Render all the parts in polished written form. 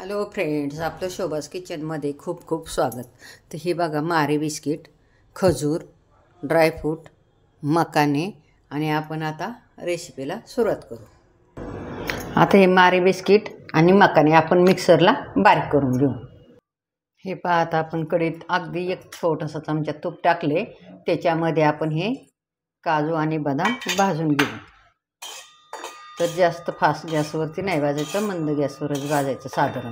Hello friends, आपलं शोभास किचनमध्ये खूप खूप स्वागत. तर हे बघा, मारी बिस्किट, खजूर, ड्रायफ्रूट, मकाने आणि आपण आता रेसिपीला सुरुवात करू. आता हे मारी बिस्किट आणि मकाने आपण मिक्सरला बारीक करून घेऊ. हे पहा, आता आपण कढईत अगदी एक छोटासा चमचा तूप टाकले. त्याच्यामध्ये आपण हे काजू आणि बदाम भाजून घेऊ. तर जास्त फास्ट गॅसवरती नाही भाजायचं, मंद गॅसवरच भाजायचं साधारण.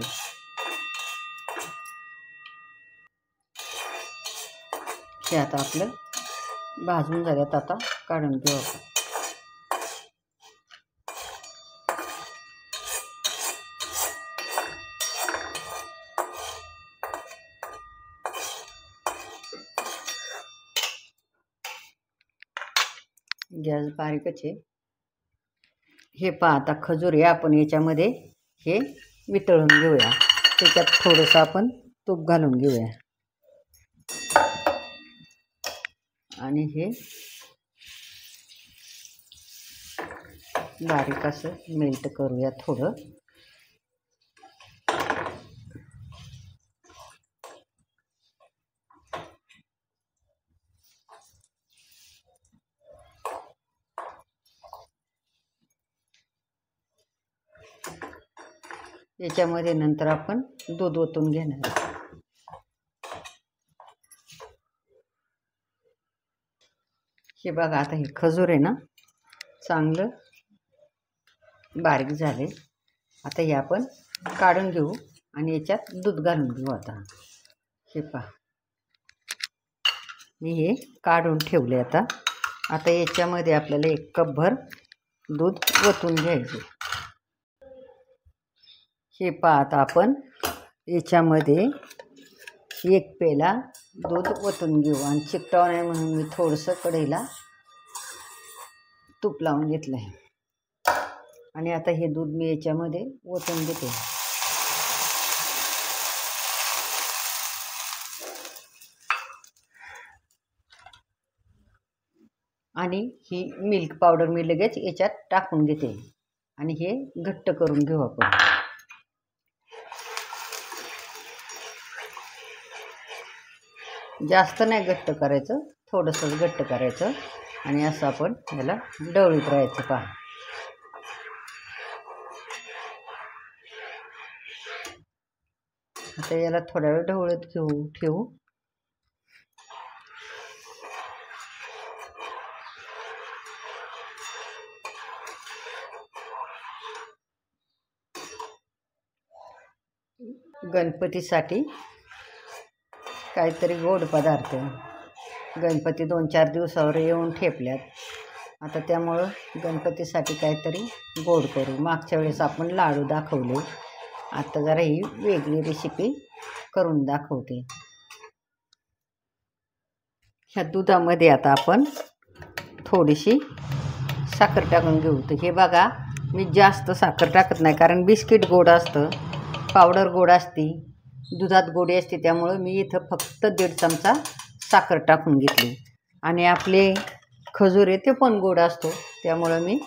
हे आता आपलं भाजून झाल्यात, आता काढून घेऊ आपण. गॅस बारीकच आहे. हे पहा, आता खजूर आहे, आपण याच्यामध्ये हे वितळून घेऊया. त्याच्यात थोडंसं आपण तूप घालून घेऊया आणि हे बारीक असं मेल्ट करूया थोडं. याच्यामध्ये नंतर आपण दूध ओतून घेणार. हे बघा, आता हे खजूर आहे ना, चांगलं बारीक झाले. आता हे आपण काढून घेऊ आणि याच्यात दूध घालून घेऊ. आता हे पहा, मी हे काढून ठेवले. आता याच्यामध्ये आपल्याला 1 कपभर दूध ओतून घ्यायचे. हे पहा, आता आपण याच्यामध्ये 1 पेला दूध ओतून घेऊ आणि चिकटावं नाही म्हणून मी थोडंसं कढईला तूप लावून घेतलं आहे. आणि आता हे दूध मी याच्यामध्ये ओतून घेते. आणि ही मिल्क पावडर मी लगेच याच्यात टाकून घेते आणि हे घट्ट करून घेऊ आपण. जास्त नाही घट्ट करायचं, थोडंसं घट्ट करायचं आणि असं आपण याला ढवळीत राहायचं. पहा, आता याला थोड्या वेळ ढवळत ठेवू. गणपतीसाठी काहीतरी गोड पदार्थ, गणपती 2-4 दिवसावर येऊन ठेपल्यात. आता त्यामुळं गणपतीसाठी काहीतरी गोड करू. मागच्या वेळेस आपण लाडू दाखवले, आता जरा ही वेगळी रेसिपी करून दाखवते. ह्या दुधामध्ये आता आपण थोडीशी साखर टाकून घेऊ. तर हे बघा, मी जास्त साखर टाकत नाही, कारण बिस्किट गोड असतं, पावडर गोड असते, दुधात गोडी असते. त्यामुळं मी इथं फक्त 1.5 चमचा साखर टाकून घेतली. आणि आपले खजूर आहे ते पण गोड असतो, त्यामुळं मी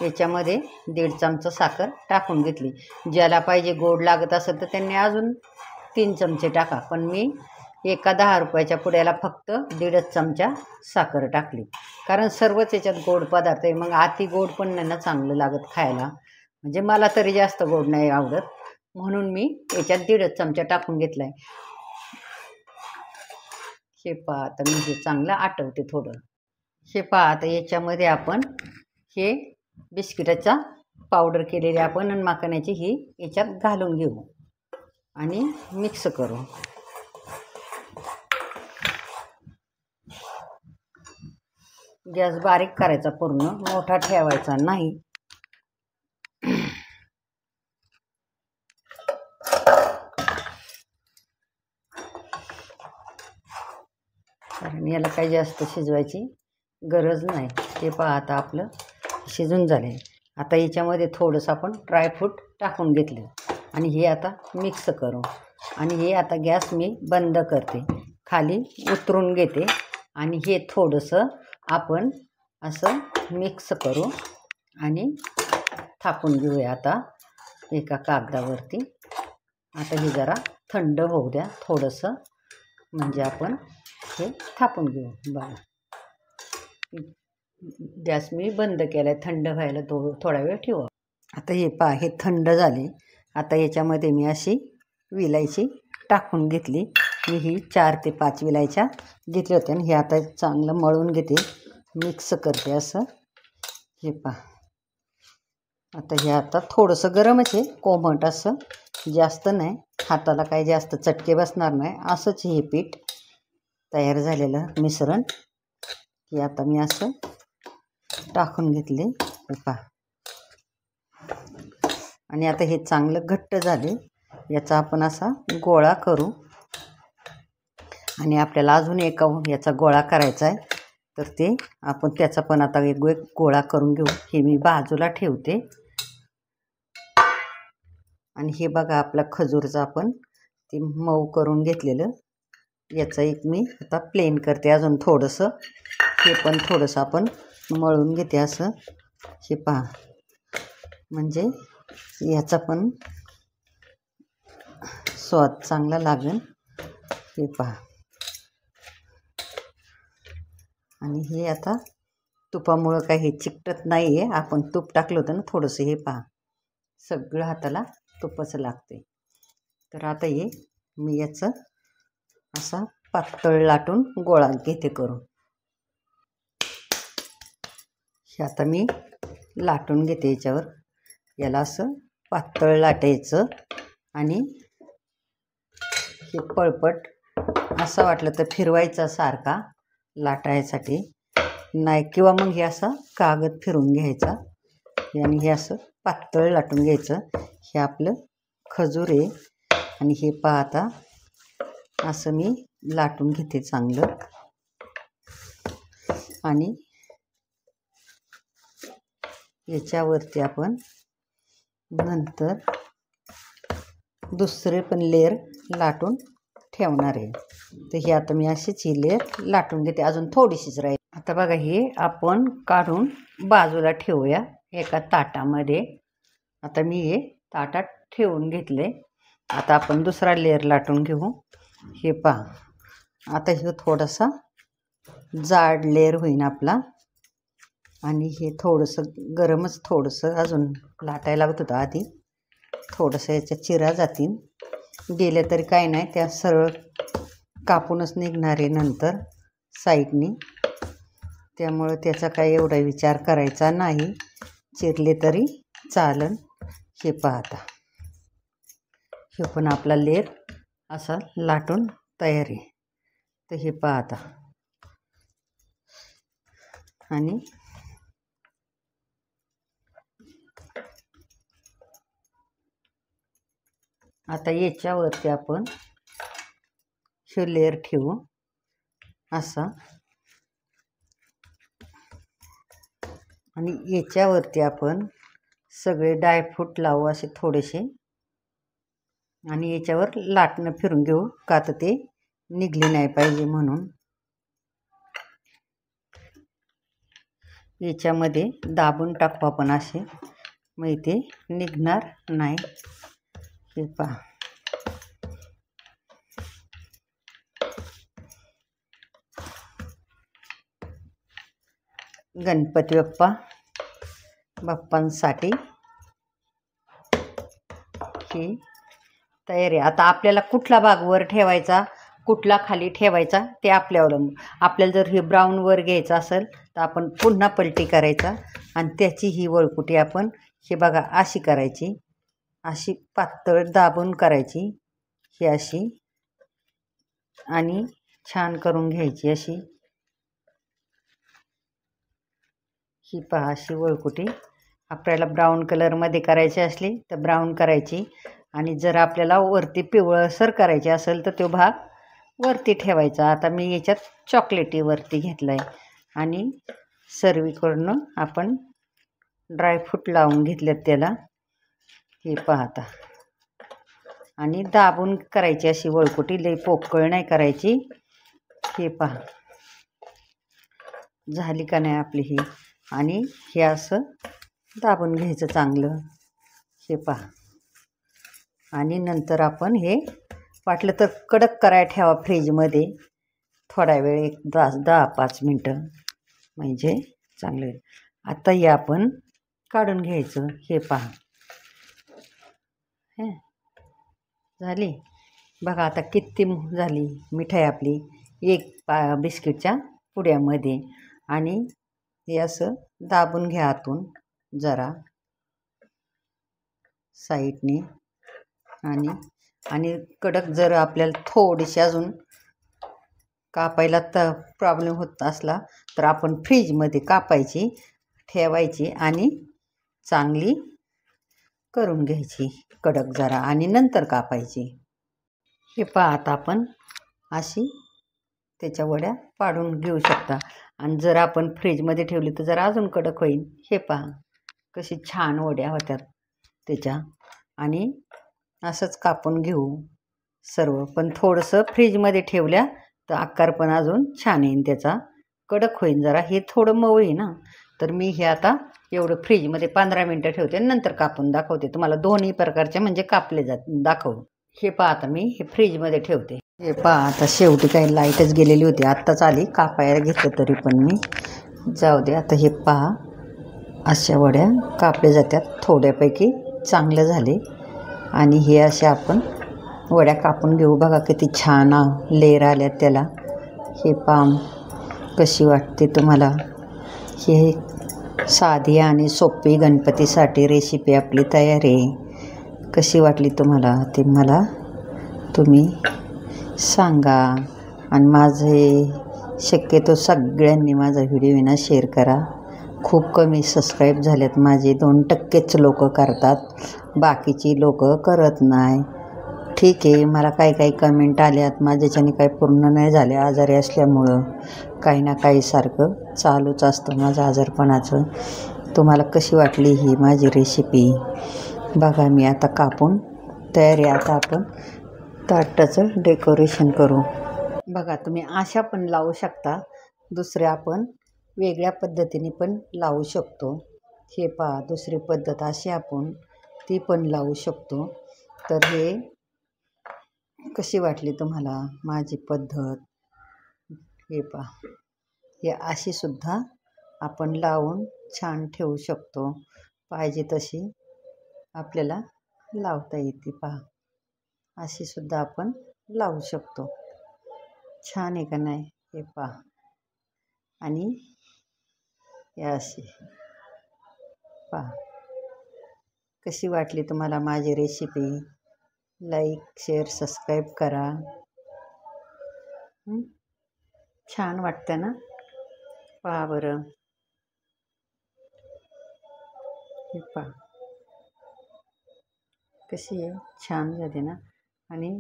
याच्यामध्ये 1.5 चमचा साखर टाकून घेतली. ज्याला पाहिजे गोड लागत असेल तर त्यांनी अजून 3 चमचे टाका, पण मी एका 10 रुपयाच्या पुड्याला फक्त 1.5 चमचा साखर टाकली. कारण सर्वच याच्यात गोड पदार्थ आहे, मग अति गोड पण नाही ना चांगलं लागत खायला. म्हणजे मला तरी जास्त गोड नाही आवडत, म्हणून मी याच्यात 1.5 चमचा टाकून घेतला आहे. हे पहा, आता मी हे चांगलं आटवते थोडं. हे पहा, आता याच्यामध्ये आपण हे बिस्किटाचा पावडर केलेली आपण आणि मखाण्याची ही याच्यात घालून घेऊ आणि मिक्स करू. गॅस बारीक करायचा, पूर्ण मोठा ठेवायचा नाही. कारण याला काही जास्त शिजवायची गरज नाही. ते पहा, आता आपलं शिजून झाले. आता याच्यामध्ये थोडंसं आपण ड्रायफ्रूट टाकून घेतले आणि हे आता मिक्स करू. आणि हे आता गॅस मी बंद करते, खाली उतरून घेते आणि हे थोडंसं आपण असं मिक्स करू आणि थापून घेऊया आता एका कागदावरती. आता हे जरा थंड होऊ द्या थोडंसं, म्हणजे आपण हे थापून घेऊ. बघा गॅस मी बंद केला आहे, थंड व्हायला थोडा वेळ ठेवू. आता हे पहा, हे थंड झाले. आता याच्यामध्ये मी अशी विलायची टाकून घेतली. मी ही 4 ते 5 विलायच्या घेतल्या होत्या आणि हे आता चांगलं मळून घेते, मिक्स करते असं. हे पहा, आता हे आता थोडंसं गरमच आहे, कोमट असं, जास्त नाही, हाताला काही जास्त चटके बसणार नाही असंच हे पीठ तयार झालेलं मिश्रण. हे आता मी असं टाकून घेतले. हे पहा, आणि आता हे चांगलं घट्ट झाले. याचा आपण असा गोळा करू आणि आपल्याला अजून एका याचा गोळा करायचा आहे, तर ते आपण त्याचा पण आता एक गोळा करून घेऊ. हे मी बाजूला ठेवते. आणि हे बघा, आपला खजूरचं आपण ते मऊ करून घेतलेलं, याचं एक मी आता प्लेन करते. अजून थोडंसं हे पण थोडंसं आपण मळून घेते असं. हे पहा, म्हणजे याचा पण स्वाद चांगला लागेल. हे पहा, आणि हे आता तुपामुळं काही हे चिकटत नाही आहे, आपण तूप टाकलं होतं ना थोडंसं. हे पहा, सगळं हाताला तुपाचं लागते. तर आता हे मी याचं असा पातळ लाटून गोळा घेते करून. हे आता मी लाटून घेते याच्यावर. याला असं पातळ लाटायचं आणि हे पळपट असं वाटलं तर फिरवायचा सारखा लाटायसाठी नाही, किंवा मग हे असा कागद फिरून घ्यायचा आणि हे असं पातळ लाटून घ्यायचं. हे आपलं खजूर आहे. आणि हे पहा, आता असं मी लाटून घेते चांगलं. आणि याच्यावरती आपण नंतर दुसरे पण लेअर लाटून ठेवणार आहे. तर हे आता मी अशीच ही लेअर लाटून घेते, अजून थोडीशीच राहील. आता बघा, हे आपण काढून बाजूला ठेवूया एका ताटामध्ये. आता मी हे ताटात ठेवून घेतले. आता आपण दुसरा लेअर लाटून घेऊ. हे पहा, आता हे थोडासा जाड लेअर होईन आपला. आणि हे थोडंसं गरमच, थोडंसं अजून लाटायला लागत होतं आधी. थोडंसं याच्या चिरा जातील, गेले तरी काही नाही, त्या सरळ कापूनच निघणार आहे नंतर साईडनी. त्यामुळं त्याचा काही एवढा विचार करायचा नाही, चिरले तरी चालन. हे पहा, आता हे पण आपला लेअर असा लाटून तयार आहे. तर हे पहा आता, आणि आता याच्यावरती आपण हे लेअर ठेवू असा. आणि याच्यावरती आपण सगळे ड्रायफ्रूट लावू असे थोडेसे. आणि याच्यावर लाटणं फिरून घेऊ, का तर ते निघले नाही पाहिजे म्हणून. याच्यामध्ये दाबून टाकू आपण असे, मग ते निघणार नाही. हे पहा, गणपती बाप्पांसाठी ही तयारी. आता आपल्याला कुठला भाग वर ठेवायचा, कुठला खाली ठेवायचा ते आपल्यावर अवलंबून. आपल्याला जर हे ब्राऊन वर घ्यायचं असेल तर आपण पुन्हा पलटी करायचा आणि त्याची ही वळकुटी आपण हे बघा अशी करायची, अशी पातळ दाबून करायची, ही अशी, आणि छान करून घ्यायची अशी. ही पहा, अशी वळकुटी. आपल्याला ब्राऊन कलरमध्ये करायची असली तर ब्राऊन करायची, आणि जर आपल्याला वरती पिवळसर करायची असेल तर तो भाग वरती ठेवायचा. आता मी याच्यात चॉकलेटी वरती घेतला आहे आणि सर्वीकडून आपण ड्रायफ्रूट लावून घेतलेत त्याला. हे पहा आता, आणि दाबून करायची अशी वळकुटी, लई पोकळ नाही करायची. हे पहा, झाली का नाही आपली ही. आणि हे असं दाबून घ्यायचं चांगलं. हे पहा, आणि नंतर आपण हे वाटलं तर कडक करायला ठेवा फ्रीजमध्ये थोडा वेळ, एक 10-5 मिनटं, म्हणजे चांगलं. आता हे आपण काढून घ्यायचं. हे पहा, हे झाली बघा. आता किती झाली मिठाई आपली एक बिस्किटच्या पुड्यामध्ये. आणि हे असं दाबून घ्या आतून जरा साईडने. आणि कडक जर आपल्याला थोडीशी अजून कापायला तर प्रॉब्लेम होत असला तर आपण फ्रीजमध्ये कापायची, ठेवायची आणि चांगली करून घ्यायची कडक जरा, आणि नंतर कापायची. हे पहा, आता आपण अशी त्याच्या वड्या पाडून घेऊ शकता. आणि जर आपण फ्रीजमध्ये ठेवली तर जरा अजून कडक होईल. हे पहा कशी छान वड्या होत्यात त्याच्या. आणि असंच कापून घेऊ सर्व, पण थोडंसं फ्रीजमध्ये ठेवल्या तर आकार पण अजून छान येईल त्याचा, कडक होईल जरा. हे थोडं मऊ आहे ना, तर मी हे आता एवढं फ्रीजमध्ये 15 मिनटं ठेवते, नंतर कापून दाखवते तुम्हाला दोन्ही प्रकारचे, म्हणजे कापले दाखवू. हे पहा, आता मी हे फ्रीजमध्ये ठेवते. हे पहा, आता शेवटी काही लाईटच गेलेली होती, आत्ताच आली. कापायला घेतलं तरी पण मी, जाऊ दे. आता हे पहा, अशा वड्या कापल्या जातात. थोड्यापैकी चांगलं झाले. आणि हे अशा आपण वड्या कापून घेऊ. बघा किती छान लेयर आल्यात त्याला. हे पाम कशी वाटते तुम्हाला? हे साधी आणि सोपी गणपतीसाठी रेसिपी आपली तयार आहे. कशी वाटली तुम्हाला ते मला तुम्ही सांगा. आणि माझे शक्यतो सगळ्यांनी माझा व्हिडिओ ना शेअर करा. खूप कमी सबस्क्राईब झालेत माझे, 2%च लोक करतात, बाकीची लोक करत नाही. ठीक आहे, मला काही कमेंट आल्यात, माझ्याच्याने काही पूर्ण नाही झाले आजारी असल्यामुळं. काही ना काही सारखं चालूच असतं माझं आजारपणाचं. तुम्हाला कशी वाटली ही माझी रेसिपी? बघा, मी आता कापून तयार आहे. आता आपण ताटाचं डेकोरेशन करू. बघा, तुम्ही अशा पण लावू शकता, दुसऱ्या आपण वेगळ्या पद्धतीने पण लावू शकतो. हे पहा, दुसरी पद्धत अशी आपण ती पण लावू शकतो. तर हे कशी वाटली तुम्हाला माझी पद्धत? हे पहा, हे अशी सुद्धा आपण लावून छान ठेवू शकतो. पाहिजे तशी आपल्याला लावता येते. पहा, अशी सुद्धा आपण लावू शकतो. छान आहे का नाही? हे पहा. आणि हे अशी पहा, कशी वाटली तुम्हाला माझी रेसिपी? लाईक, शेअर, सबस्क्राईब करा. छान वाटतं ना? पहा बरं. हे पहा कशी आहे, छान झाली ना? आणि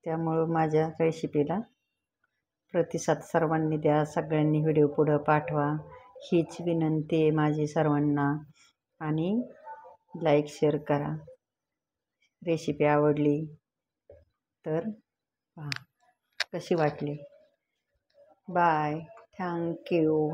त्यामुळं माझ्या रेसिपीला प्रतिसाद सर्वांनी द्या. सगळ्यांनी व्हिडिओ पुढं पाठवा, हीच विनंती आहे माझी सर्वांना. आणि लाईक शेअर करा. रेसिपी आवडली तर पहा कशी वाटली. Bye, thank you.